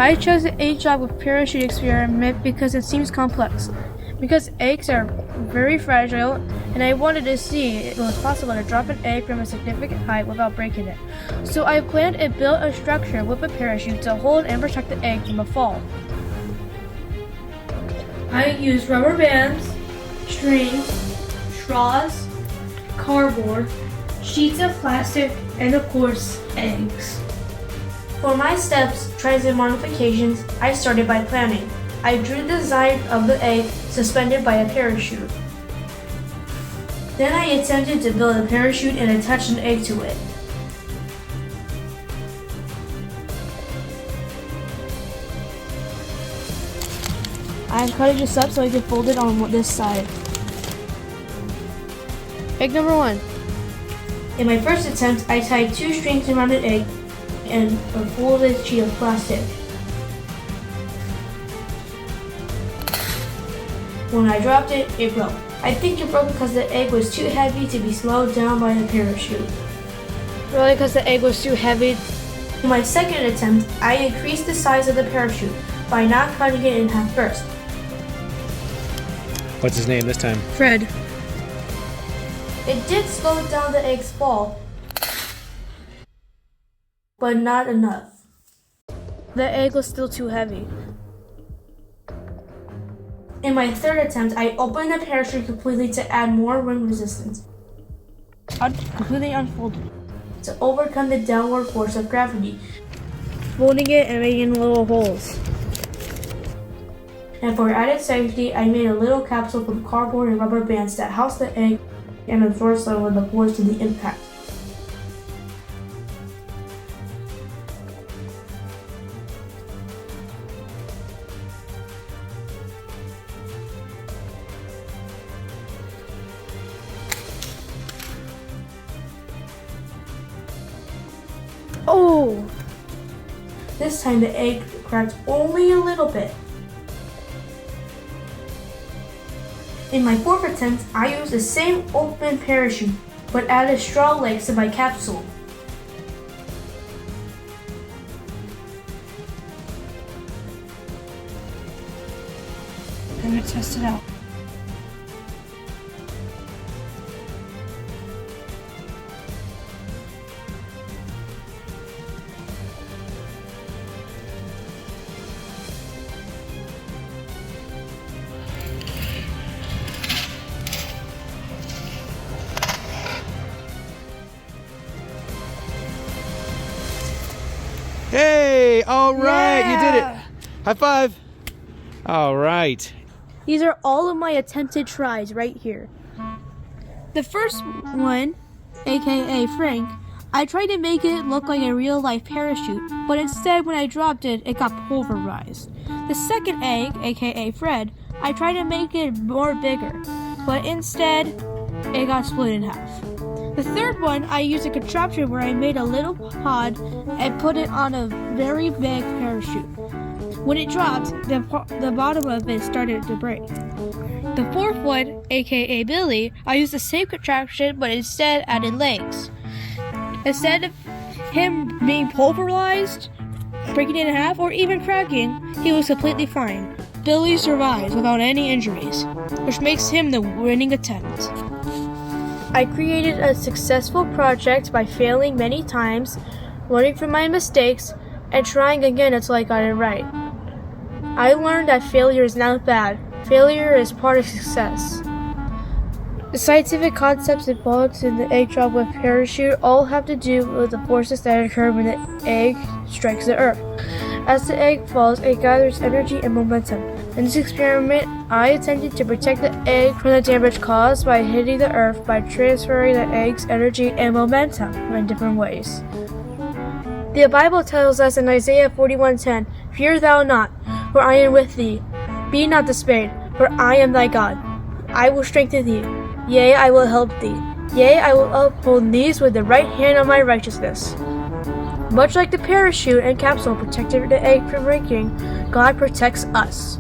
I chose the egg drop with parachute experiment because it seems complex. Because eggs are very fragile, and I wanted to see if it was possible to drop an egg from a significant height without breaking it. So I planned and built a structure with a parachute to hold and protect the egg from a fall. I used rubber bands, strings, straws, cardboard, sheets of plastic, and of course, eggs. For my steps, tries, and modifications, I started by planning. I drew the design of the egg suspended by a parachute. Then I attempted to build a parachute and attach an egg to it. I'm cutting this up so I can fold it on this side. Egg number 1. In my first attempt, I tied 2 strings around an egg and a folded sheet of plastic. When I dropped it, it broke. I think it broke because the egg was too heavy to be slowed down by the parachute. Really, because the egg was too heavy? In my second attempt, I increased the size of the parachute by not cutting it in half first. What's his name this time? Fred. It did slow down the egg's fall, but not enough. The egg was still too heavy. In my third attempt, I opened the parachute completely to add more wind resistance. Completely unfolded to overcome the downward force of gravity, folding it and making little holes. And for added safety, I made a little capsule from cardboard and rubber bands that housed the egg and absorbed some of the force of the impact. Oh! This time the egg cracked only a little bit. In my fourth attempt, I used the same open parachute, but added straw legs to my capsule. I'm gonna test it out. Hey, all right, Yeah. You did it. High five. All right. These are all of my attempted tries right here. The first one, aka Frank, I tried to make it look like a real life parachute, but instead when I dropped it, it got pulverized. The second egg, aka Fred, I tried to make it more bigger, but instead, it got split in half. The third one, I used a contraption where I made a little pod and put it on a very big parachute. When it dropped, the bottom of it started to break. The fourth one, aka Billy, I used the same contraption but instead added legs. Instead of him being pulverized, breaking it in half, or even cracking, he was completely fine. Billy survives without any injuries, which makes him the winning attempt. I created a successful project by failing many times, learning from my mistakes, and trying again until I got it right. I learned that failure is not bad. Failure is part of success. The scientific concepts involved in the egg drop with parachute all have to do with the forces that occur when the egg strikes the earth. As the egg falls, it gathers energy and momentum. In this experiment, I attempted to protect the egg from the damage caused by hitting the earth by transferring the egg's energy and momentum in different ways. The Bible tells us in Isaiah 41:10, "Fear thou not, for I am with thee. Be not dismayed, for I am thy God. I will strengthen thee. Yea, I will help thee. Yea, I will uphold thee with the right hand of my righteousness." Much like the parachute and capsule protected the egg from breaking, God protects us.